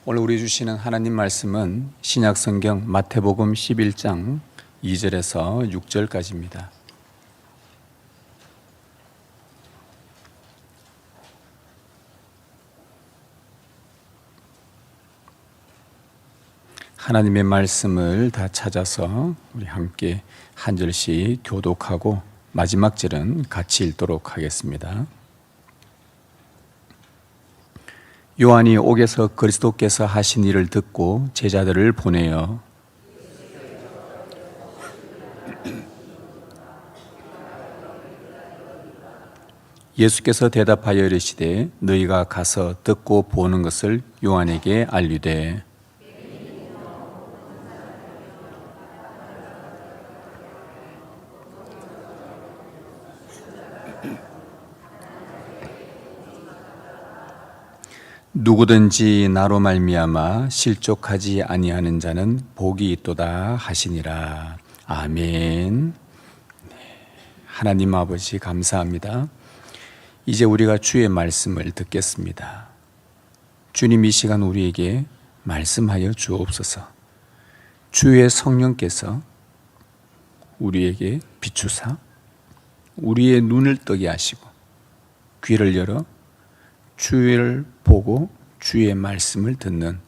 오늘 우리 주시는 하나님 말씀은 신약성경 마태복음 11장 2절에서 6절까지입니다. 하나님의 말씀을 다 찾아서 우리 함께 한 절씩 교독하고 마지막 절은 같이 읽도록 하겠습니다. 요한이 옥에서 그리스도께서 하신 일을 듣고 제자들을 보내어 예수께서 대답하여 이르시되 너희가 가서 듣고 보는 것을 요한에게 알리되 누구든지 나로 말미암아 실족하지 아니하는 자는 복이 있도다 하시니라. 아멘. 하나님 아버지 감사합니다. 이제 우리가 주의 말씀을 듣겠습니다. 주님 이 시간 우리에게 말씀하여 주옵소서. 주의 성령께서 우리에게 비추사 우리의 눈을 뜨게 하시고 귀를 열어 주를 보고 주의 말씀을 듣는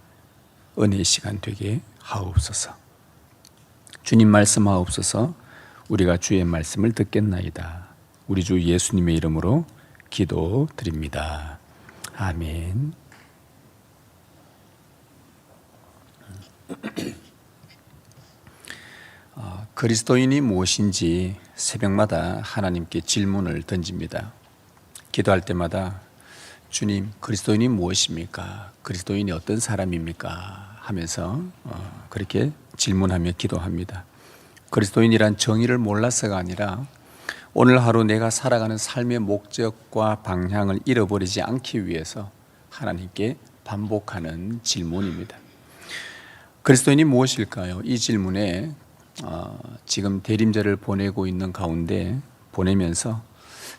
은혜의 시간 되게 하옵소서. 주님 말씀하옵소서. 우리가 주의 말씀을 듣겠나이다. 우리 주 예수님의 이름으로 기도드립니다. 아멘. 그리스도인이 무엇인지 새벽마다 하나님께 질문을 던집니다. 기도할 때마다 주님, 그리스도인이 무엇입니까? 그리스도인이 어떤 사람입니까? 하면서 그렇게 질문하며 기도합니다. 그리스도인이란 정의를 몰라서가 아니라 오늘 하루 내가 살아가는 삶의 목적과 방향을 잃어버리지 않기 위해서 하나님께 반복하는 질문입니다. 그리스도인이 무엇일까요? 이 질문에 지금 대림절을 보내고 있는 가운데 보내면서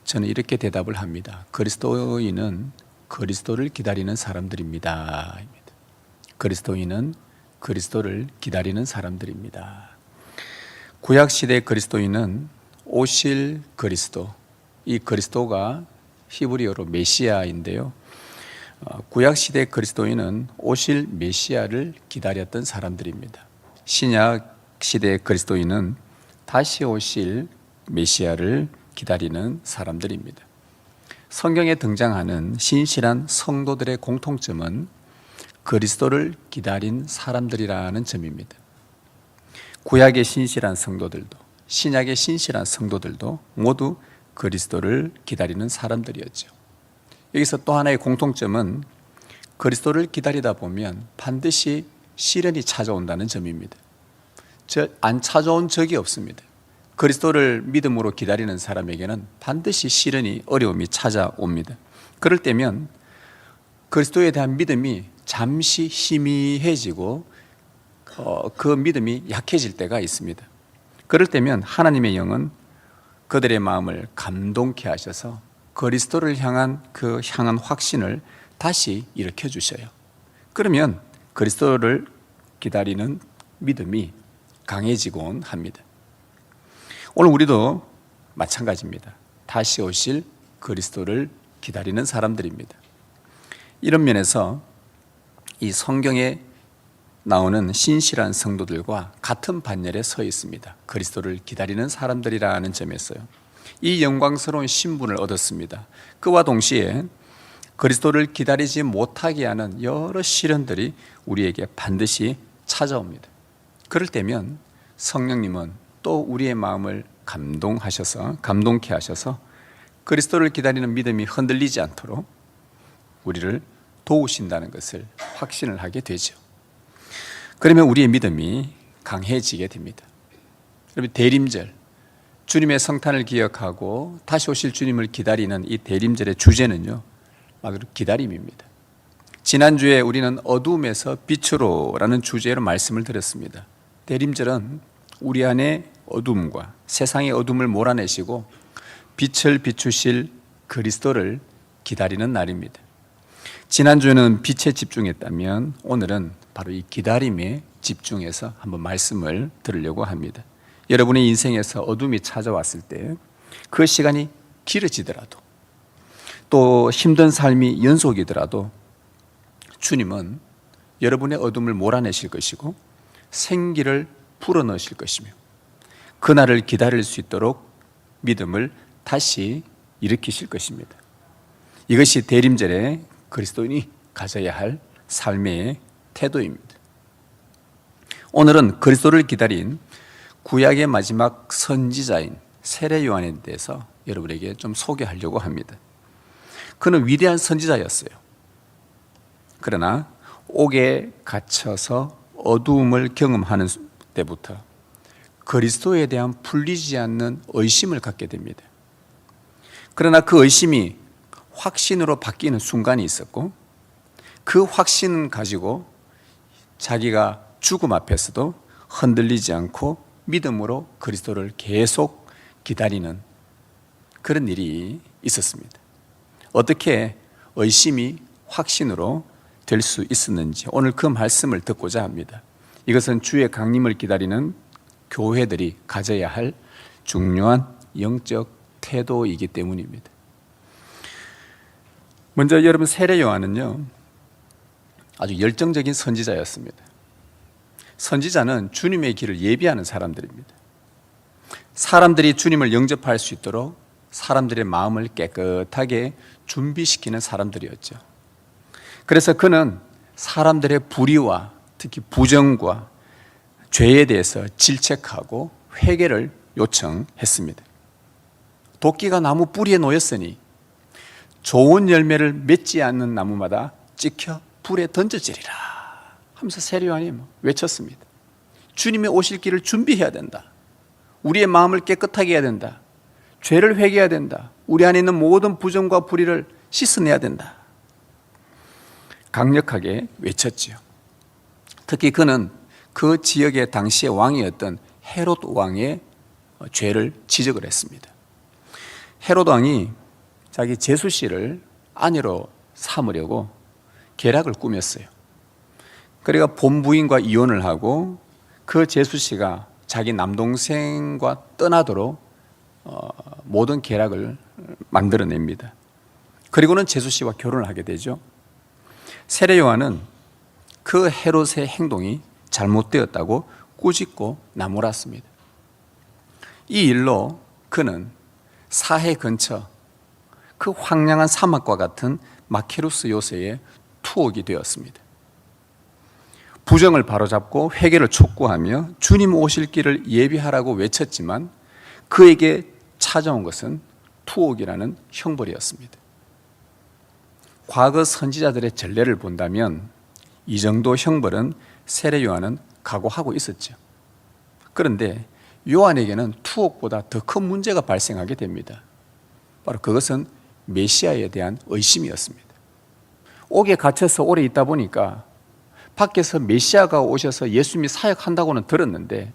저는 이렇게 대답을 합니다. 그리스도인은 그리스도를 기다리는 사람들입니다. 그리스도인은 그리스도를 기다리는 사람들입니다. 구약시대 그리스도인은 오실 그리스도, 이 그리스도가 히브리어로 메시아인데요. 구약시대 그리스도인은 오실 메시아를 기다렸던 사람들입니다. 신약시대 그리스도인은 다시 오실 메시아를 기다리는 사람들입니다. 성경에 등장하는 신실한 성도들의 공통점은 그리스도를 기다린 사람들이라는 점입니다. 구약의 신실한 성도들도 신약의 신실한 성도들도 모두 그리스도를 기다리는 사람들이었죠. 여기서 또 하나의 공통점은 그리스도를 기다리다 보면 반드시 시련이 찾아온다는 점입니다. 안 찾아온 적이 없습니다. 그리스도를 믿음으로 기다리는 사람에게는 반드시 시련이 어려움이 찾아옵니다. 그럴 때면 그리스도에 대한 믿음이 잠시 희미해지고 그 믿음이 약해질 때가 있습니다. 그럴 때면 하나님의 영은 그들의 마음을 감동케 하셔서 그리스도를 향한 그 향한 확신을 다시 일으켜 주셔요. 그러면 그리스도를 기다리는 믿음이 강해지곤 합니다. 오늘 우리도 마찬가지입니다. 다시 오실 그리스도를 기다리는 사람들입니다. 이런 면에서 이 성경에 나오는 신실한 성도들과 같은 반열에 서 있습니다. 그리스도를 기다리는 사람들이라는 점에서요. 이 영광스러운 신분을 얻었습니다. 그와 동시에 그리스도를 기다리지 못하게 하는 여러 시련들이 우리에게 반드시 찾아옵니다. 그럴 때면 성령님은 또 우리의 마음을 감동케 하셔서 그리스도를 기다리는 믿음이 흔들리지 않도록 우리를 도우신다는 것을 확신을 하게 되죠. 그러면 우리의 믿음이 강해지게 됩니다. 여러분, 대림절, 주님의 성탄을 기억하고 다시 오실 주님을 기다리는 이 대림절의 주제는요, 바로 기다림입니다. 지난주에 우리는 어둠에서 빛으로라는 주제로 말씀을 드렸습니다. 대림절은 우리 안에 어둠과 세상의 어둠을 몰아내시고 빛을 비추실 그리스도를 기다리는 날입니다. 지난주에는 빛에 집중했다면 오늘은 바로 이 기다림에 집중해서 한번 말씀을 들으려고 합니다. 여러분의 인생에서 어둠이 찾아왔을 때 그 시간이 길어지더라도 또 힘든 삶이 연속이더라도 주님은 여러분의 어둠을 몰아내실 것이고 생기를 불어넣으실 것이며 그날을 기다릴 수 있도록 믿음을 다시 일으키실 것입니다. 이것이 대림절에 그리스도인이 가져야 할 삶의 태도입니다. 오늘은 그리스도를 기다린 구약의 마지막 선지자인 세례 요한에 대해서 여러분에게 좀 소개하려고 합니다. 그는 위대한 선지자였어요. 그러나 옥에 갇혀서 어두움을 경험하는 때부터 그리스도에 대한 풀리지 않는 의심을 갖게 됩니다. 그러나 그 의심이 확신으로 바뀌는 순간이 있었고 그 확신을 가지고 자기가 죽음 앞에서도 흔들리지 않고 믿음으로 그리스도를 계속 기다리는 그런 일이 있었습니다. 어떻게 의심이 확신으로 될 수 있었는지 오늘 그 말씀을 듣고자 합니다. 이것은 주의 강림을 기다리는 교회들이 가져야 할 중요한 영적 태도이기 때문입니다. 먼저 여러분, 세례 요한은요 아주 열정적인 선지자였습니다. 선지자는 주님의 길을 예비하는 사람들입니다. 사람들이 주님을 영접할 수 있도록 사람들의 마음을 깨끗하게 준비시키는 사람들이었죠. 그래서 그는 사람들의 불의와 특히 부정과 죄에 대해서 질책하고 회개를 요청했습니다. 도끼가 나무 뿌리에 놓였으니 좋은 열매를 맺지 않는 나무마다 찍혀 불에 던져지리라 하면서 세례 요한이 외쳤습니다. 주님의 오실 길을 준비해야 된다. 우리의 마음을 깨끗하게 해야 된다. 죄를 회개해야 된다. 우리 안에 있는 모든 부정과 불의를 씻어내야 된다. 강력하게 외쳤지요. 특히 그는 그 지역의 당시의 왕이었던 헤롯 왕의 죄를 지적을 했습니다. 헤롯 왕이 자기 제수씨를 아내로 삼으려고 계략을 꾸몄어요. 그러니까 본부인과 이혼을 하고 그 제수씨가 자기 남동생과 떠나도록 모든 계략을 만들어냅니다. 그리고는 제수씨와 결혼을 하게 되죠. 세례 요한은 그 헤롯의 행동이 잘못되었다고 꾸짖고 나무랐습니다. 이 일로 그는 사해 근처 그 황량한 사막과 같은 마케루스 요새의 투옥이 되었습니다. 부정을 바로잡고 회개를 촉구하며 주님 오실 길을 예비하라고 외쳤지만 그에게 찾아온 것은 투옥이라는 형벌이었습니다. 과거 선지자들의 전례를 본다면 이 정도 형벌은 세례 요한은 각오하고 있었죠. 그런데 요한에게는 투옥보다 더 큰 문제가 발생하게 됩니다. 바로 그것은 메시아에 대한 의심이었습니다. 옥에 갇혀서 오래 있다 보니까 밖에서 메시아가 오셔서 예수님이 사역한다고는 들었는데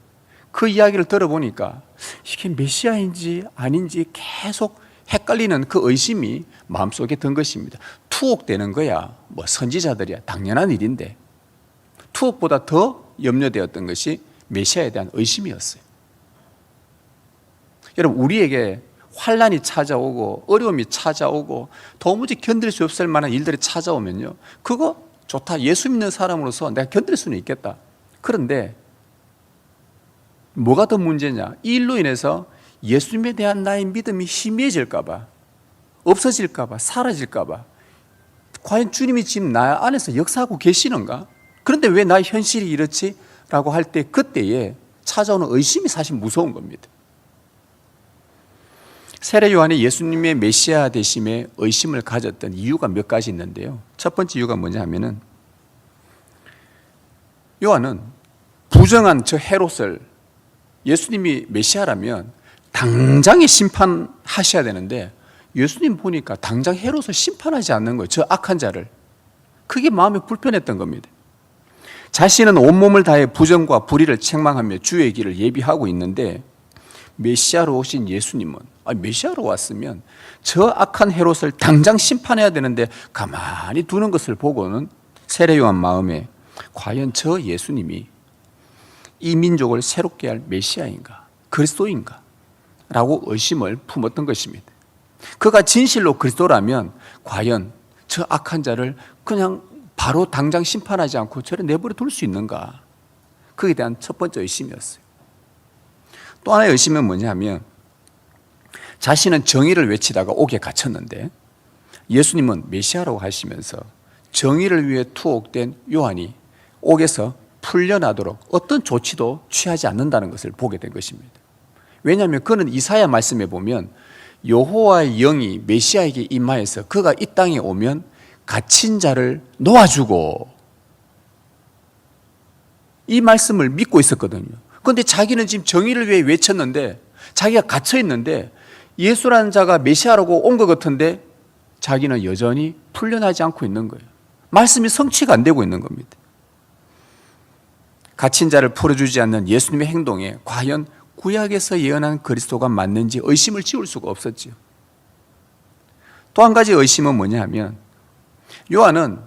그 이야기를 들어보니까 이게 메시아인지 아닌지 계속 헷갈리는 그 의심이 마음속에 든 것입니다. 투옥되는 거야 뭐 선지자들이야 당연한 일인데 투옥보다 더 염려되었던 것이 메시아에 대한 의심이었어요. 여러분, 우리에게 환난이 찾아오고 어려움이 찾아오고 도무지 견딜 수 없을 만한 일들이 찾아오면요, 그거 좋다, 예수 믿는 사람으로서 내가 견딜 수는 있겠다. 그런데 뭐가 더 문제냐, 이 일로 인해서 예수님에 대한 나의 믿음이 희미해질까 봐, 없어질까 봐, 사라질까 봐, 과연 주님이 지금 나 안에서 역사하고 계시는가? 그런데 왜 나의 현실이 이렇지? 라고 할 때 그때에 찾아오는 의심이 사실 무서운 겁니다. 세례 요한이 예수님의 메시아 되심에 의심을 가졌던 이유가 몇 가지 있는데요. 첫 번째 이유가 뭐냐 하면은 요한은 부정한 저 헤롯을 예수님이 메시아라면 당장에 심판하셔야 되는데 예수님 보니까 당장 헤롯을 심판하지 않는 거예요. 저 악한 자를. 그게 마음에 불편했던 겁니다. 자신은 온몸을 다해 부정과 불의를 책망하며 주의 길을 예비하고 있는데 메시아로 오신 예수님은 메시아로 왔으면 저 악한 헤롯을 당장 심판해야 되는데 가만히 두는 것을 보고는 세례요한 마음에 과연 저 예수님이 이 민족을 새롭게 할 메시아인가 그리스도인가 라고 의심을 품었던 것입니다. 그가 진실로 그리스도라면 과연 저 악한 자를 그냥 바로 당장 심판하지 않고 저를 내버려 둘 수 있는가? 그에 대한 첫 번째 의심이었어요. 또 하나의 의심은 뭐냐면 자신은 정의를 외치다가 옥에 갇혔는데 예수님은 메시아라고 하시면서 정의를 위해 투옥된 요한이 옥에서 풀려나도록 어떤 조치도 취하지 않는다는 것을 보게 된 것입니다. 왜냐하면 그는 이사야 말씀에 보면 여호와의 영이 메시아에게 임하여서 그가 이 땅에 오면 갇힌 자를 놓아주고 이 말씀을 믿고 있었거든요. 그런데 자기는 지금 정의를 위해 외쳤는데 자기가 갇혀 있는데 예수라는 자가 메시아라고 온 것 같은데 자기는 여전히 풀려나지 않고 있는 거예요. 말씀이 성취가 안 되고 있는 겁니다. 갇힌 자를 풀어주지 않는 예수님의 행동에 과연 구약에서 예언한 그리스도가 맞는지 의심을 지울 수가 없었지요. 또 한 가지 의심은 뭐냐 하면 요한은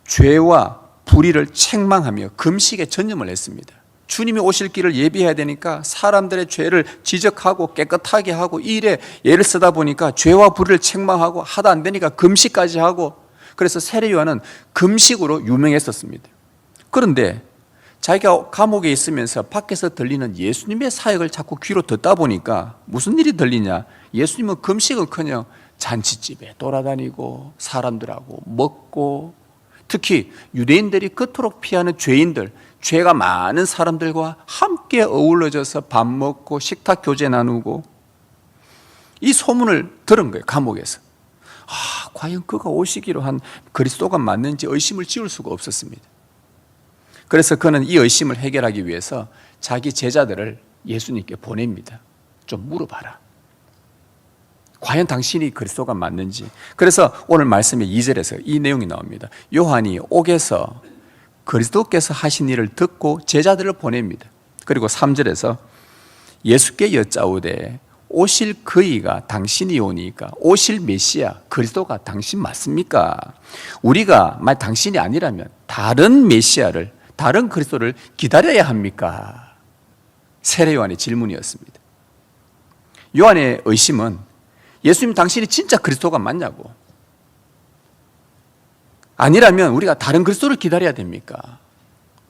죄와 불의를 책망하며 금식에 전념을 했습니다. 주님이 오실 길을 예비해야 되니까 사람들의 죄를 지적하고 깨끗하게 하고 이 일에 애를 쓰다 보니까 죄와 불의를 책망하고 하다 안 되니까 금식까지 하고 그래서 세례 요한은 금식으로 유명했었습니다. 그런데 자기가 감옥에 있으면서 밖에서 들리는 예수님의 사역을 자꾸 귀로 듣다 보니까 무슨 일이 들리냐? 예수님은 금식은커녕 잔치집에 돌아다니고 사람들하고 먹고 특히 유대인들이 그토록 피하는 죄인들, 죄가 많은 사람들과 함께 어우러져서 밥 먹고 식탁 교제 나누고 이 소문을 들은 거예요. 감옥에서. 과연 그가 오시기로 한 그리스도가 맞는지 의심을 지울 수가 없었습니다. 그래서 그는 이 의심을 해결하기 위해서 자기 제자들을 예수님께 보냅니다. 좀 물어봐라. 과연 당신이 그리스도가 맞는지. 그래서 오늘 말씀의 2절에서 이 내용이 나옵니다. 요한이 옥에서 그리스도께서 하신 일을 듣고 제자들을 보냅니다. 그리고 3절에서 예수께 여짜오되 오실 그이가 당신이 오니까 오실 메시아 그리스도가 당신 맞습니까? 우리가 만약 당신이 아니라면 다른 메시아를 다른 그리스도를 기다려야 합니까? 세례 요한의 질문이었습니다. 요한의 의심은 예수님 당신이 진짜 그리스도가 맞냐고. 아니라면 우리가 다른 그리스도를 기다려야 됩니까?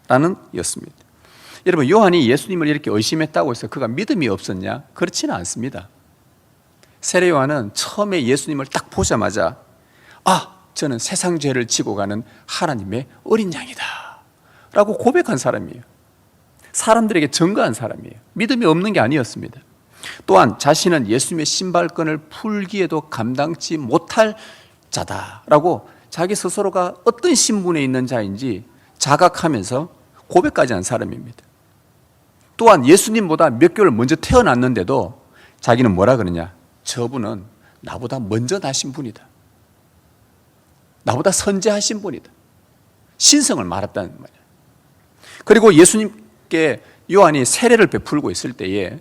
라는 였습니다. 여러분 요한이 예수님을 이렇게 의심했다고 해서 그가 믿음이 없었냐? 그렇지는 않습니다. 세례 요한은 처음에 예수님을 딱 보자마자 저는 세상 죄를 지고 가는 하나님의 어린 양이다 라고 고백한 사람이에요. 사람들에게 증거한 사람이에요. 믿음이 없는 게 아니었습니다. 또한 자신은 예수님의 신발끈을 풀기에도 감당치 못할 자다라고 자기 스스로가 어떤 신분에 있는 자인지 자각하면서 고백까지 한 사람입니다. 또한 예수님보다 몇 개월 먼저 태어났는데도 자기는 뭐라 그러냐? 저분은 나보다 먼저 나신 분이다. 나보다 선재하신 분이다. 신성을 말했다는 말이에요. 그리고 예수님께 요한이 세례를 베풀고 있을 때에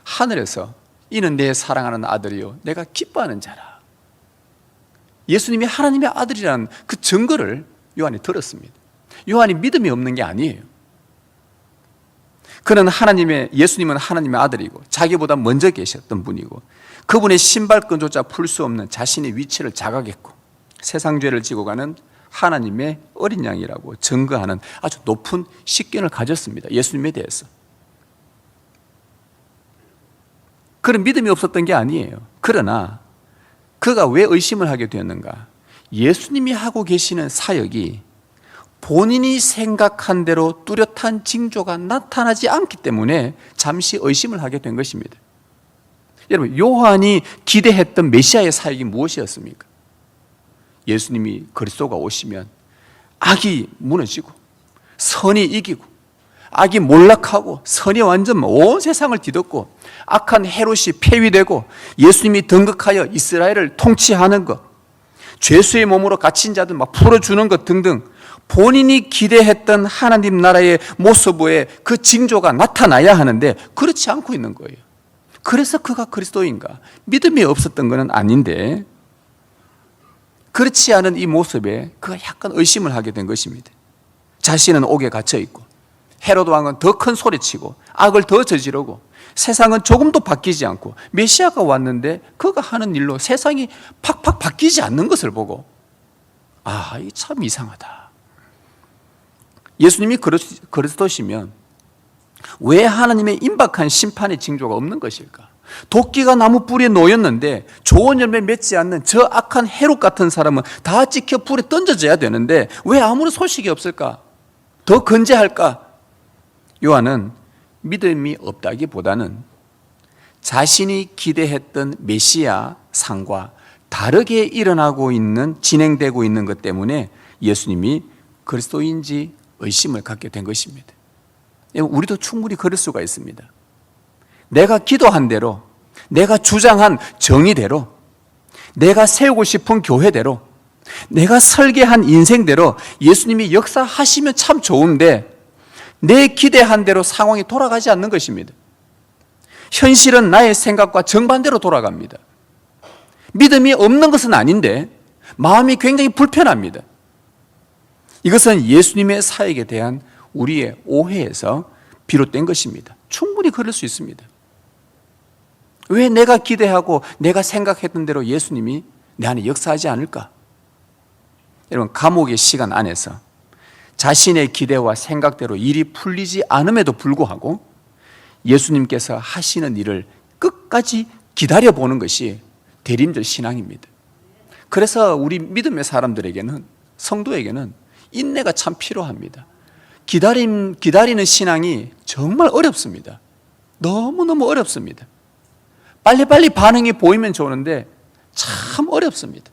하늘에서 이는 내 사랑하는 아들이요 내가 기뻐하는 자라. 예수님이 하나님의 아들이라는 그 증거를 요한이 들었습니다. 요한이 믿음이 없는 게 아니에요. 그는 예수님은 하나님의 아들이고 자기보다 먼저 계셨던 분이고 그분의 신발끈조차 풀 수 없는 자신의 위치를 자각했고 세상 죄를 지고 가는 하나님의 어린 양이라고 증거하는 아주 높은 식견을 가졌습니다. 예수님에 대해서. 그런 믿음이 없었던 게 아니에요. 그러나 그가 왜 의심을 하게 되었는가? 예수님이 하고 계시는 사역이 본인이 생각한 대로 뚜렷한 징조가 나타나지 않기 때문에 잠시 의심을 하게 된 것입니다. 여러분, 요한이 기대했던 메시아의 사역이 무엇이었습니까? 예수님이 그리스도가 오시면 악이 무너지고 선이 이기고 악이 몰락하고 선이 완전 온 세상을 뒤덮고 악한 헤롯이 폐위되고 예수님이 등극하여 이스라엘을 통치하는 것, 죄수의 몸으로 갇힌 자들 막 풀어주는 것 등등 본인이 기대했던 하나님 나라의 모습의 그 징조가 나타나야 하는데 그렇지 않고 있는 거예요. 그래서 그가 그리스도인가? 믿음이 없었던 것은 아닌데 그렇지 않은 이 모습에 그가 약간 의심을 하게 된 것입니다. 자신은 옥에 갇혀 있고 헤로드 왕은 더 큰 소리치고 악을 더 저지르고 세상은 조금도 바뀌지 않고 메시아가 왔는데 그가 하는 일로 세상이 팍팍 바뀌지 않는 것을 보고 이 참 이상하다. 예수님이 그리스도시면 왜 하나님의 임박한 심판의 징조가 없는 것일까? 도끼가 나무 뿌리에 놓였는데 좋은 열매 맺지 않는 저 악한 헤롯 같은 사람은 다 찍혀 불에 던져져야 되는데 왜 아무런 소식이 없을까? 더 건재할까? 요한은 믿음이 없다기보다는 자신이 기대했던 메시아 상과 다르게 일어나고 있는, 진행되고 있는 것 때문에 예수님이 그리스도인지 의심을 갖게 된 것입니다. 우리도 충분히 그럴 수가 있습니다. 내가 기도한 대로, 내가 주장한 정의대로, 내가 세우고 싶은 교회대로, 내가 설계한 인생대로 예수님이 역사하시면 참 좋은데 내 기대한 대로 상황이 돌아가지 않는 것입니다. 현실은 나의 생각과 정반대로 돌아갑니다. 믿음이 없는 것은 아닌데 마음이 굉장히 불편합니다. 이것은 예수님의 사역에 대한 우리의 오해에서 비롯된 것입니다. 충분히 그럴 수 있습니다. 왜 내가 기대하고 내가 생각했던 대로 예수님이 내 안에 역사하지 않을까? 여러분, 감옥의 시간 안에서 자신의 기대와 생각대로 일이 풀리지 않음에도 불구하고 예수님께서 하시는 일을 끝까지 기다려보는 것이 대림절 신앙입니다. 그래서 우리 믿음의 사람들에게는, 성도에게는 인내가 참 필요합니다. 기다리는 신앙이 정말 어렵습니다. 너무너무 어렵습니다. 빨리빨리 반응이 보이면 좋은데 참 어렵습니다.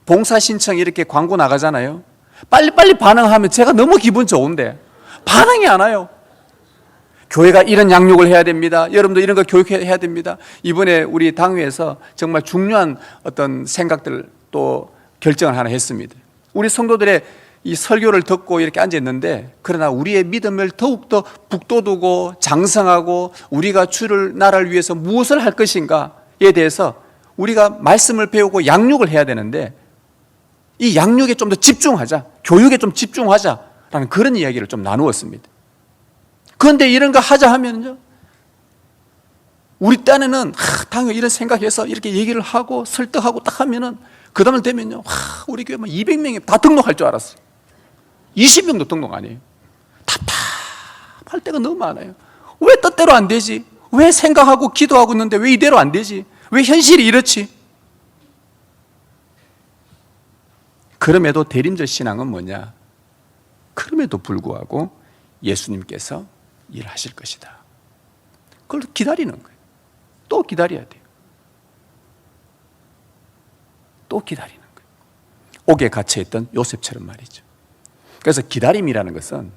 봉사 신청 이렇게 광고 나가잖아요. 빨리빨리 반응하면 제가 너무 기분 좋은데 반응이 안 와요. 교회가 이런 양육을 해야 됩니다. 여러분도 이런 거 교육해야 됩니다. 이번에 우리 당회에서 정말 중요한 어떤 생각들을 또 결정을 하나 했습니다. 우리 성도들의 이 설교를 듣고 이렇게 앉아있는데, 그러나 우리의 믿음을 더욱더 북돋우고 장성하고 우리가 주를 나라를 위해서 무엇을 할 것인가에 대해서 우리가 말씀을 배우고 양육을 해야 되는데 이 양육에 좀 더 집중하자, 교육에 좀 집중하자라는 그런 이야기를 좀 나누었습니다. 그런데 이런 거 하자 하면요, 우리 딴에는 당연히 이런 생각해서 이렇게 얘기를 하고 설득하고 딱 하면은 그 다음에 되면요, 우리 교회 200명이 다 등록할 줄 알았어요. 20명도 등록 안 해요. 답답할 때가 너무 많아요. 왜 뜻대로 안 되지? 왜 생각하고 기도하고 있는데 왜 이대로 안 되지? 왜 현실이 이렇지? 그럼에도 대림절 신앙은 뭐냐? 그럼에도 불구하고 예수님께서 일하실 것이다. 그걸 기다리는 거예요. 또 기다려야 돼요. 또 기다리는 거예요. 옥에 갇혀있던 요셉처럼 말이죠. 그래서 기다림이라는 것은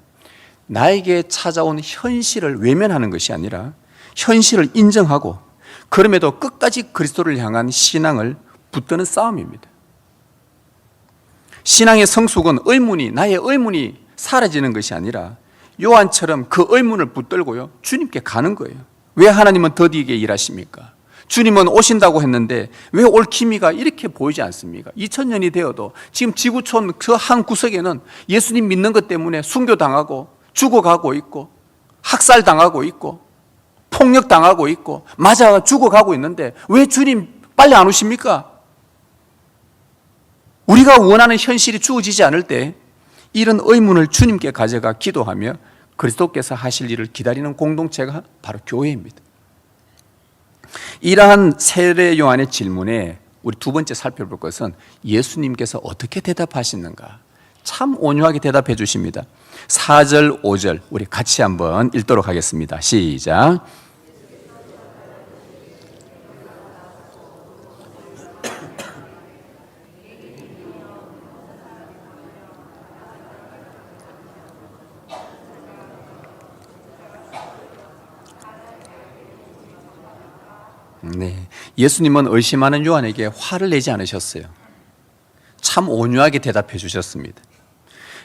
나에게 찾아온 현실을 외면하는 것이 아니라 현실을 인정하고 그럼에도 끝까지 그리스도를 향한 신앙을 붙드는 싸움입니다. 신앙의 성숙은 나의 의문이 사라지는 것이 아니라 요한처럼 그 의문을 붙들고요, 주님께 가는 거예요. 왜 하나님은 더디게 일하십니까? 주님은 오신다고 했는데 왜 올 기미가 이렇게 보이지 않습니까? 2000년이 되어도 지금 지구촌 그 한 구석에는 예수님 믿는 것 때문에 순교당하고 죽어가고 있고 학살당하고 있고 폭력당하고 있고 맞아 죽어가고 있는데 왜 주님 빨리 안 오십니까? 우리가 원하는 현실이 주어지지 않을 때 이런 의문을 주님께 가져가 기도하며 그리스도께서 하실 일을 기다리는 공동체가 바로 교회입니다. 이러한 세례 요한의 질문에 우리 두 번째 살펴볼 것은 예수님께서 어떻게 대답하시는가. 참 온유하게 대답해 주십니다. 4절, 5절 우리 같이 한번 읽도록 하겠습니다. 시작. 네, 예수님은 의심하는 요한에게 화를 내지 않으셨어요. 참 온유하게 대답해 주셨습니다.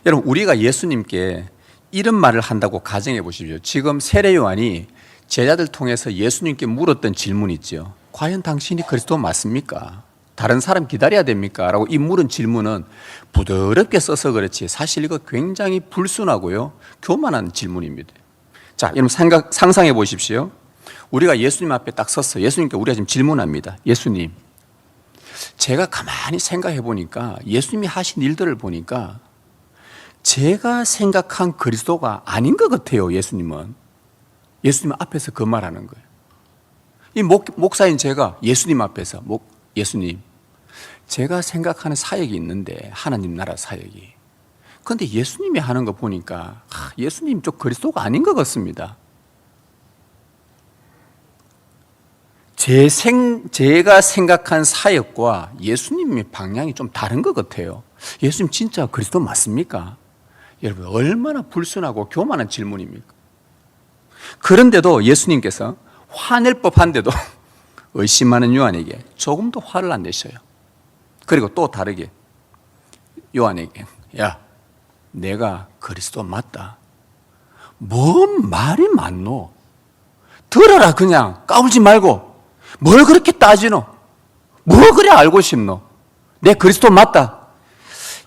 여러분, 우리가 예수님께 이런 말을 한다고 가정해 보십시오. 지금 세례 요한이 제자들 통해서 예수님께 물었던 질문이 있죠. 과연 당신이 그리스도 맞습니까? 다른 사람 기다려야 됩니까? 라고 이 물은 질문은 부드럽게 써서 그렇지 사실 이거 굉장히 불순하고요, 교만한 질문입니다. 자, 여러분 상상해 보십시오. 우리가 예수님 앞에 딱 섰어. 예수님께 우리가 지금 질문합니다. 예수님, 제가 가만히 생각해 보니까 예수님이 하신 일들을 보니까 제가 생각한 그리스도가 아닌 것 같아요. 예수님 앞에서 그 말하는 거예요. 이 목사인 제가 예수님 앞에서 예수님, 제가 생각하는 사역이 있는데 하나님 나라 사역이, 그런데 예수님이 하는 거 보니까 예수님 좀 그리스도가 아닌 것 같습니다. 제가 생각한 사역과 예수님의 방향이 좀 다른 것 같아요. 예수님 진짜 그리스도 맞습니까? 여러분, 얼마나 불순하고 교만한 질문입니까? 그런데도 예수님께서 화낼 법한데도 의심하는 요한에게 조금도 화를 안 내셔요. 그리고 또 다르게 요한에게, 야, 내가 그리스도 맞다. 뭔 말이 많노? 들어라. 그냥 까불지 말고. 뭘 그렇게 따지노? 뭘 그래 알고 싶노? 내 그리스도 맞다.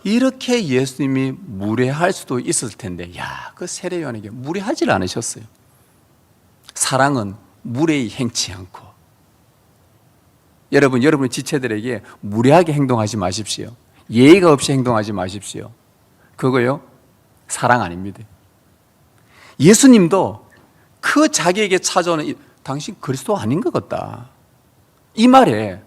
이렇게 예수님이 무례할 수도 있을 텐데, 그 세례 요한에게 무례하지 않으셨어요. 사랑은 무례히 행치 않고. 여러분의 지체들에게 무례하게 행동하지 마십시오. 예의가 없이 행동하지 마십시오. 그거요, 사랑 아닙니다. 예수님도 그 자기에게 찾아오는 당신 그리스도 아닌 것 같다, 이 말에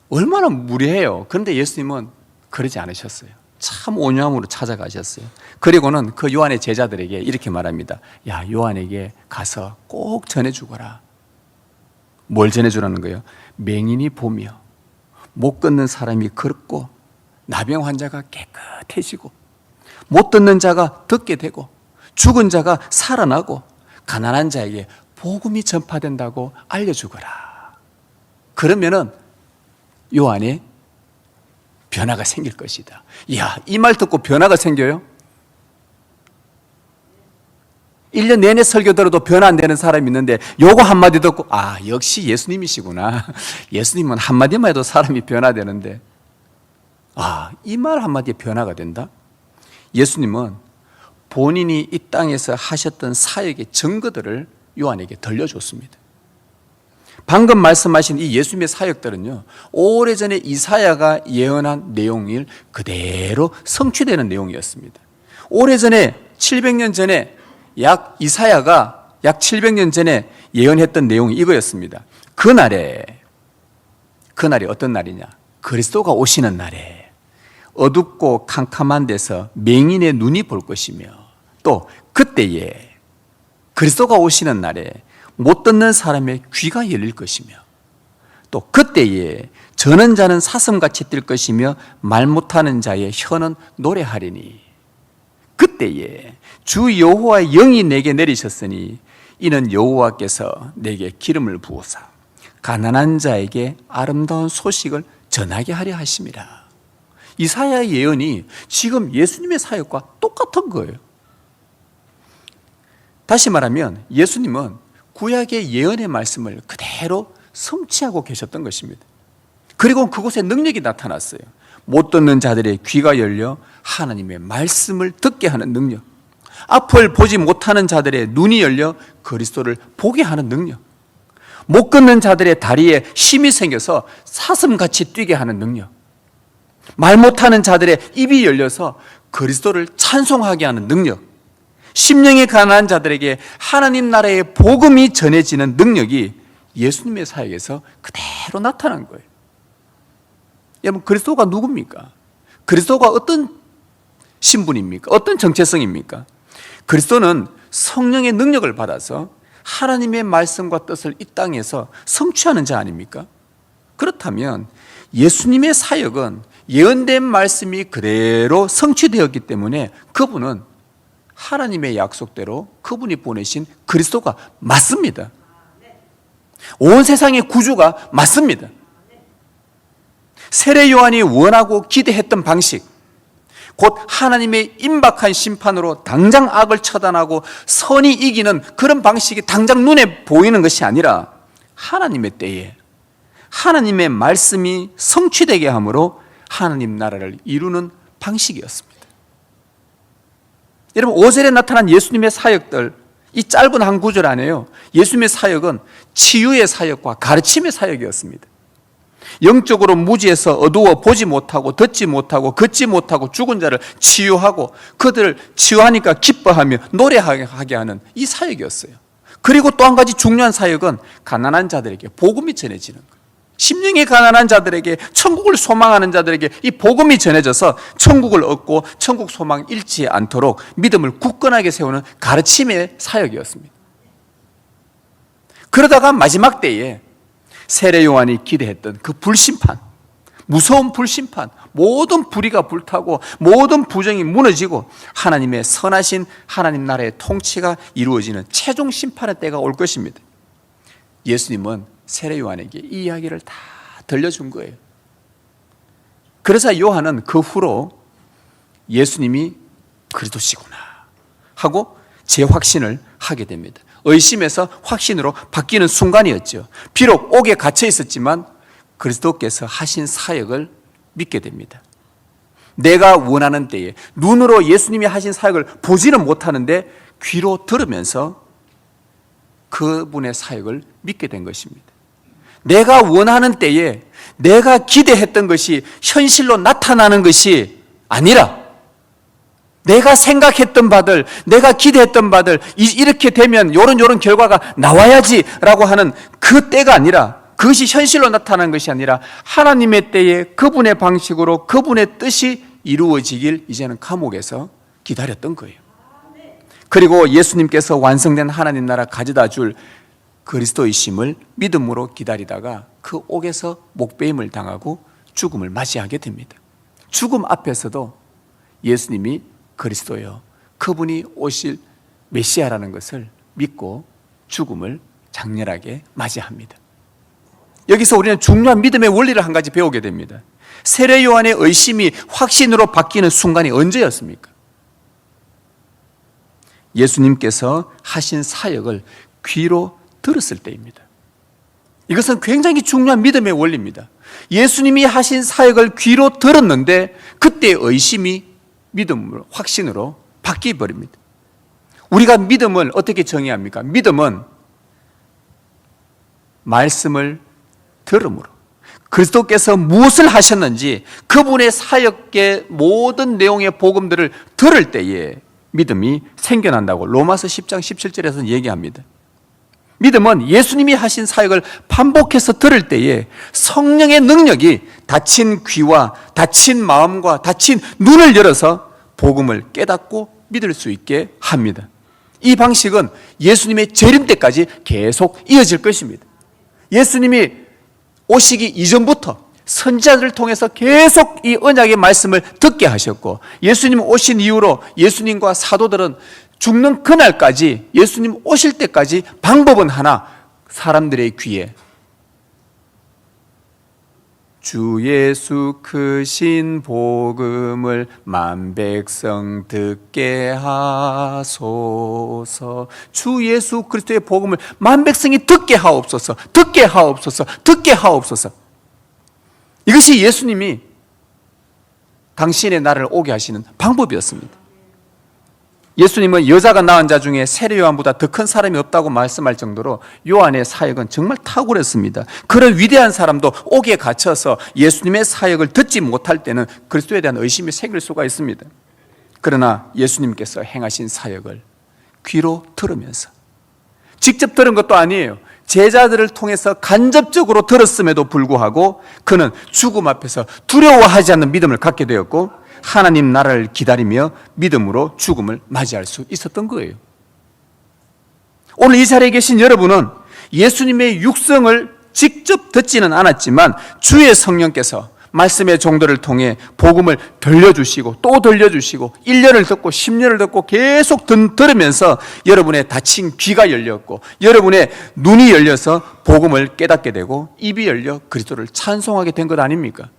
얼마나 무례해요. 그런데 예수님은 그러지 않으셨어요. 참 온유함으로 찾아가셨어요. 그리고는 그 요한의 제자들에게 이렇게 말합니다. 야, 요한에게 가서 꼭 전해주거라. 뭘 전해주라는 거예요? 맹인이 보며 못 걷는 사람이 걷고 나병 환자가 깨끗해지고 못 듣는 자가 듣게 되고 죽은 자가 살아나고 가난한 자에게 복음이 전파된다고 알려주거라. 그러면은 요한에 변화가 생길 것이다. 이 말 듣고 변화가 생겨요? 1년 내내 설교 들어도 변화 안 되는 사람이 있는데 요거 한마디 듣고 역시 예수님이시구나. 예수님은 한마디만 해도 사람이 변화되는데 이 말 한마디에 변화가 된다? 예수님은 본인이 이 땅에서 하셨던 사역의 증거들을 요한에게 들려줬습니다. 방금 말씀하신 이 예수님의 사역들은요, 오래전에 이사야가 예언한 내용을 그대로 성취되는 내용이었습니다. 오래전에 700년 전에 이사야가 약 700년 전에 예언했던 내용이 이거였습니다. 그날이 어떤 날이냐? 그리스도가 오시는 날에 어둡고 캄캄한 데서 맹인의 눈이 볼 것이며, 또 그때에 그리스도가 오시는 날에 못 듣는 사람의 귀가 열릴 것이며, 또 그때에 저는 자는 사슴같이 뛸 것이며 말 못하는 자의 혀는 노래하리니, 그때에 주 여호와의 영이 내게 내리셨으니 이는 여호와께서 내게 기름을 부으사 가난한 자에게 아름다운 소식을 전하게 하려 하심이라. 이사야의 예언이 지금 예수님의 사역과 똑같은 거예요. 다시 말하면 예수님은 구약의 예언의 말씀을 그대로 성취하고 계셨던 것입니다. 그리고 그곳에 능력이 나타났어요. 못 듣는 자들의 귀가 열려 하나님의 말씀을 듣게 하는 능력, 앞을 보지 못하는 자들의 눈이 열려 그리스도를 보게 하는 능력, 못 걷는 자들의 다리에 힘이 생겨서 사슴같이 뛰게 하는 능력, 말 못하는 자들의 입이 열려서 그리스도를 찬송하게 하는 능력, 심령이 가난한 자들에게 하나님 나라의 복음이 전해지는 능력이 예수님의 사역에서 그대로 나타난 거예요. 여러분, 그리스도가 누굽니까? 그리스도가 어떤 신분입니까? 어떤 정체성입니까? 그리스도는 성령의 능력을 받아서 하나님의 말씀과 뜻을 이 땅에서 성취하는 자 아닙니까? 그렇다면 예수님의 사역은 예언된 말씀이 그대로 성취되었기 때문에 그분은 하나님의 약속대로 그분이 보내신 그리스도가 맞습니다. 온 세상의 구주가 맞습니다. 세례 요한이 원하고 기대했던 방식, 곧 하나님의 임박한 심판으로 당장 악을 처단하고 선이 이기는 그런 방식이 당장 눈에 보이는 것이 아니라 하나님의 때에 하나님의 말씀이 성취되게 함으로 하나님 나라를 이루는 방식이었습니다. 여러분, 5절에 나타난 예수님의 사역들, 이 짧은 한 구절 안에요, 예수님의 사역은 치유의 사역과 가르침의 사역이었습니다. 영적으로 무지해서 어두워 보지 못하고 듣지 못하고 걷지 못하고 죽은 자를 치유하고 그들을 치유하니까 기뻐하며 노래하게 하는 이 사역이었어요. 그리고 또 한 가지 중요한 사역은 가난한 자들에게 복음이 전해지는 거예요. 심령이 가난한 자들에게, 천국을 소망하는 자들에게 이 복음이 전해져서 천국을 얻고 천국 소망 잃지 않도록 믿음을 굳건하게 세우는 가르침의 사역이었습니다. 그러다가 마지막 때에 세례 요한이 기대했던 그 불심판, 무서운 불심판, 모든 불의가 불타고 모든 부정이 무너지고 하나님의 선하신 하나님 나라의 통치가 이루어지는 최종 심판의 때가 올 것입니다. 예수님은 세례 요한에게 이 이야기를 다 들려준 거예요. 그래서 요한은 그 후로 예수님이 그리스도시구나 하고 재확신을 하게 됩니다. 의심에서 확신으로 바뀌는 순간이었죠. 비록 옥에 갇혀 있었지만 그리스도께서 하신 사역을 믿게 됩니다. 내가 원하는 때에 눈으로 예수님이 하신 사역을 보지는 못하는데 귀로 들으면서 그분의 사역을 믿게 된 것입니다. 내가 원하는 때에 내가 기대했던 것이 현실로 나타나는 것이 아니라 내가 생각했던 바들, 내가 기대했던 바들, 이렇게 되면 요런 결과가 나와야지라고 하는 그 때가 아니라, 그것이 현실로 나타나는 것이 아니라 하나님의 때에 그분의 방식으로 그분의 뜻이 이루어지길 이제는 감옥에서 기다렸던 거예요. 그리고 예수님께서 완성된 하나님 나라 가져다 줄 그리스도이심을 믿음으로 기다리다가 그 옥에서 목배임을 당하고 죽음을 맞이하게 됩니다. 죽음 앞에서도 예수님이 그리스도요, 그분이 오실 메시아라는 것을 믿고 죽음을 장렬하게 맞이합니다. 여기서 우리는 중요한 믿음의 원리를 한 가지 배우게 됩니다. 세례 요한의 의심이 확신으로 바뀌는 순간이 언제였습니까? 예수님께서 하신 사역을 귀로 들었을 때입니다. 이것은 굉장히 중요한 믿음의 원리입니다. 예수님이 하신 사역을 귀로 들었는데 그때 의심이 믿음으로, 확신으로 바뀌어버립니다. 우리가 믿음을 어떻게 정의합니까? 믿음은 말씀을 들음으로, 그리스도께서 무엇을 하셨는지 그분의 사역의 모든 내용의 복음들을 들을 때에 믿음이 생겨난다고 로마서 10장 17절에서 얘기합니다. 믿음은 예수님이 하신 사역을 반복해서 들을 때에 성령의 능력이 닫힌 귀와 닫힌 마음과 닫힌 눈을 열어서 복음을 깨닫고 믿을 수 있게 합니다. 이 방식은 예수님의 재림 때까지 계속 이어질 것입니다. 예수님이 오시기 이전부터 선지자들을 통해서 계속 이 언약의 말씀을 듣게 하셨고, 예수님 오신 이후로 예수님과 사도들은 죽는 그날까지, 예수님 오실 때까지 방법은 하나, 사람들의 귀에 주 예수 크신 복음을 만백성 듣게 하소서. 주 예수 그리스도의 복음을 만백성이 듣게 하옵소서, 듣게 하옵소서, 듣게 하옵소서. 이것이 예수님이 당신의 나라를 오게 하시는 방법이었습니다. 예수님은 여자가 낳은 자 중에 세례 요한보다 더 큰 사람이 없다고 말씀할 정도로 요한의 사역은 정말 탁월했습니다. 그런 위대한 사람도 옥에 갇혀서 예수님의 사역을 듣지 못할 때는 그리스도에 대한 의심이 생길 수가 있습니다. 그러나 예수님께서 행하신 사역을 귀로 들으면서, 직접 들은 것도 아니에요. 제자들을 통해서 간접적으로 들었음에도 불구하고 그는 죽음 앞에서 두려워하지 않는 믿음을 갖게 되었고 하나님 나라를 기다리며 믿음으로 죽음을 맞이할 수 있었던 거예요. 오늘 이 자리에 계신 여러분은 예수님의 육성을 직접 듣지는 않았지만 주의 성령께서 말씀의 종들을 통해 복음을 들려주시고 또 들려주시고 1년을 듣고 10년을 듣고 계속 들으면서 여러분의 닫힌 귀가 열렸고 여러분의 눈이 열려서 복음을 깨닫게 되고 입이 열려 그리스도를 찬송하게 된 것 아닙니까?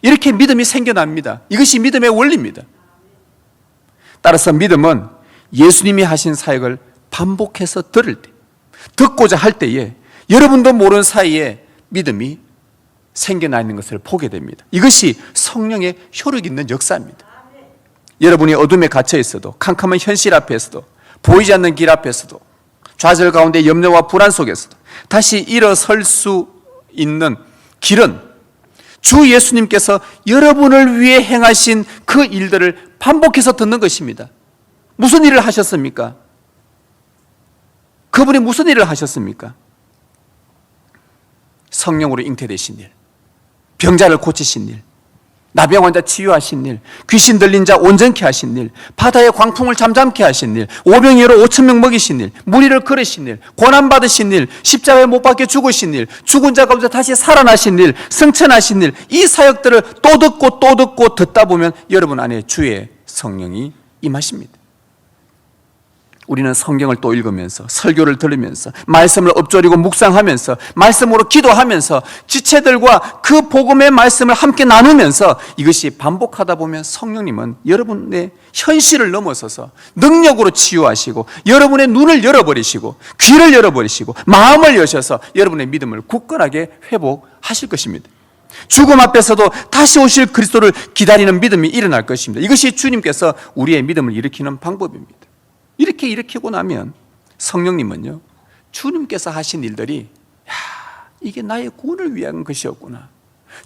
이렇게 믿음이 생겨납니다. 이것이 믿음의 원리입니다. 따라서 믿음은 예수님이 하신 사역을 반복해서 들을 때, 듣고자 할 때에 여러분도 모르는 사이에 믿음이 생겨나 있는 것을 보게 됩니다. 이것이 성령의 효력 있는 역사입니다. 여러분이 어둠에 갇혀 있어도, 캄캄한 현실 앞에서도, 보이지 않는 길 앞에서도, 좌절 가운데 염려와 불안 속에서도 다시 일어설 수 있는 길은 주 예수님께서 여러분을 위해 행하신 그 일들을 반복해서 듣는 것입니다. 무슨 일을 하셨습니까? 그분이 무슨 일을 하셨습니까? 성령으로 잉태되신 일, 병자를 고치신 일, 나병 환자 치유하신 일, 귀신 들린 자 온전케 하신 일, 바다의 광풍을 잠잠케 하신 일, 오병이어로 5,000명 먹이신 일, 무리를 걸으신 일, 고난받으신 일, 십자가에 못 박혀 죽으신 일, 죽은 자 가운데 다시 살아나신 일, 승천하신 일, 이 사역들을 또 듣고 듣다 보면 여러분 안에 주의 성령이 임하십니다. 우리는 성경을 또 읽으면서, 설교를 들으면서, 말씀을 엎조리고 묵상하면서, 말씀으로 기도하면서, 지체들과 그 복음의 말씀을 함께 나누면서 이것이 반복하다 보면 성령님은 여러분의 현실을 넘어서서 능력으로 치유하시고, 여러분의 눈을 열어버리시고, 귀를 열어버리시고, 마음을 여셔서 여러분의 믿음을 굳건하게 회복하실 것입니다. 죽음 앞에서도 다시 오실 그리스도를 기다리는 믿음이 일어날 것입니다. 이것이 주님께서 우리의 믿음을 일으키는 방법입니다. 이렇게 일으키고 나면 성령님은요, 주님께서 하신 일들이 이게 나의 구원을 위한 것이었구나,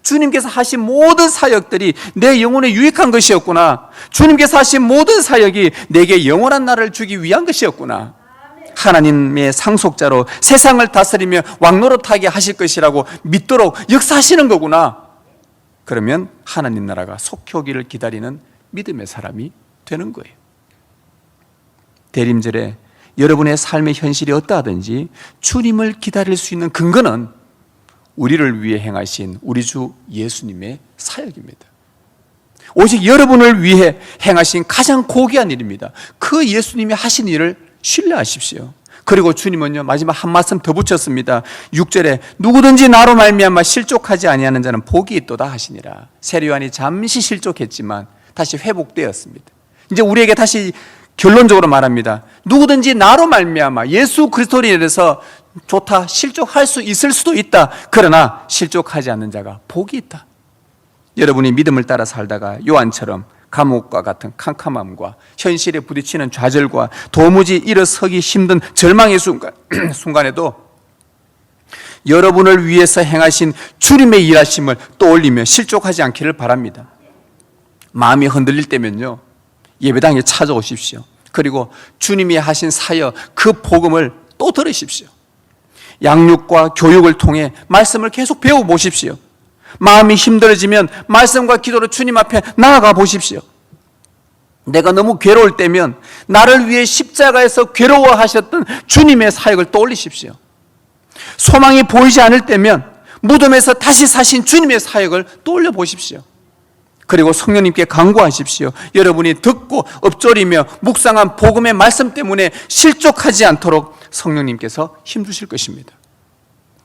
주님께서 하신 모든 사역들이 내 영혼에 유익한 것이었구나, 주님께서 하신 모든 사역이 내게 영원한 나를 주기 위한 것이었구나, 하나님의 상속자로 세상을 다스리며 왕노릇하게 하실 것이라고 믿도록 역사하시는 거구나. 그러면 하나님 나라가 속히 오기를 기다리는 믿음의 사람이 되는 거예요. 대림절에 여러분의 삶의 현실이 어떠하든지 주님을 기다릴 수 있는 근거는 우리를 위해 행하신 우리 주 예수님의 사역입니다. 오직 여러분을 위해 행하신 가장 고귀한 일입니다. 그 예수님이 하신 일을 신뢰하십시오. 그리고 주님은요, 마지막 한 말씀 더 붙였습니다. 6절에 누구든지 나로 말미암아 실족하지 아니하는 자는 복이 있도다 하시니라. 세례요한이 잠시 실족했지만 다시 회복되었습니다. 이제 우리에게 다시 결론적으로 말합니다. 누구든지 나로 말미암아 예수 그리스도로 인해서 좋다, 실족할 수 있을 수도 있다. 그러나 실족하지 않는 자가 복이 있다. 여러분이 믿음을 따라 살다가 요한처럼 감옥과 같은 캄캄함과 현실에 부딪히는 좌절과 도무지 일어서기 힘든 절망의 순간에도 여러분을 위해서 행하신 주님의 일하심을 떠올리며 실족하지 않기를 바랍니다. 마음이 흔들릴 때면요, 예배당에 찾아오십시오. 그리고 주님이 하신 사역, 그 복음을 또 들으십시오. 양육과 교육을 통해 말씀을 계속 배워보십시오. 마음이 힘들어지면 말씀과 기도로 주님 앞에 나아가 보십시오. 내가 너무 괴로울 때면 나를 위해 십자가에서 괴로워하셨던 주님의 사역을 떠올리십시오. 소망이 보이지 않을 때면 무덤에서 다시 사신 주님의 사역을 떠올려 보십시오. 그리고 성령님께 간구하십시오. 여러분이 듣고 엎조리며 묵상한 복음의 말씀 때문에 실족하지 않도록 성령님께서 힘주실 것입니다.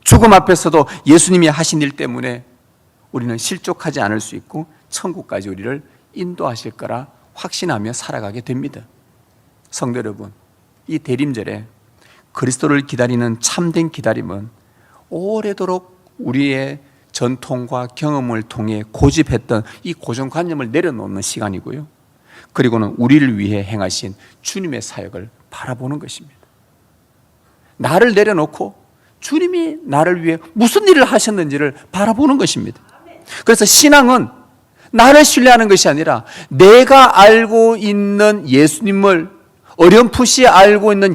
죽음 앞에서도 예수님이 하신 일 때문에 우리는 실족하지 않을 수 있고 천국까지 우리를 인도하실 거라 확신하며 살아가게 됩니다. 성도 여러분, 이 대림절에 그리스도를 기다리는 참된 기다림은 오래도록 우리의 전통과 경험을 통해 고집했던 이 고정관념을 내려놓는 시간이고요, 그리고는 우리를 위해 행하신 주님의 사역을 바라보는 것입니다. 나를 내려놓고 주님이 나를 위해 무슨 일을 하셨는지를 바라보는 것입니다. 그래서 신앙은 나를 신뢰하는 것이 아니라 내가 알고 있는 예수님을 어렴풋이 알고 있는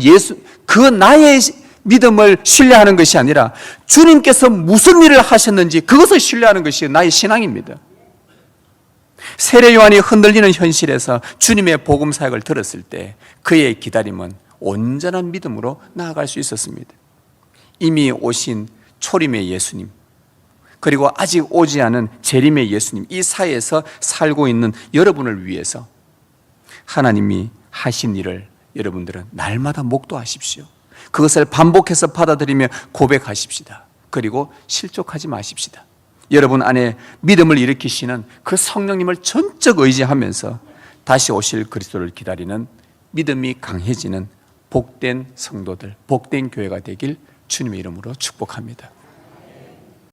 그 나의 믿음을 신뢰하는 것이 아니라 주님께서 무슨 일을 하셨는지 그것을 신뢰하는 것이 나의 신앙입니다. 세례 요한이 흔들리는 현실에서 주님의 복음 사역을 들었을 때 그의 기다림은 온전한 믿음으로 나아갈 수 있었습니다. 이미 오신 초림의 예수님, 그리고 아직 오지 않은 재림의 예수님, 이 사이에서 살고 있는 여러분을 위해서 하나님이 하신 일을 여러분들은 날마다 목도하십시오. 그것을 반복해서 받아들이며 고백하십시다. 그리고 실족하지 마십시다. 여러분 안에 믿음을 일으키시는 그 성령님을 전적 의지하면서 다시 오실 그리스도를 기다리는 믿음이 강해지는 복된 성도들, 복된 교회가 되길 주님의 이름으로 축복합니다.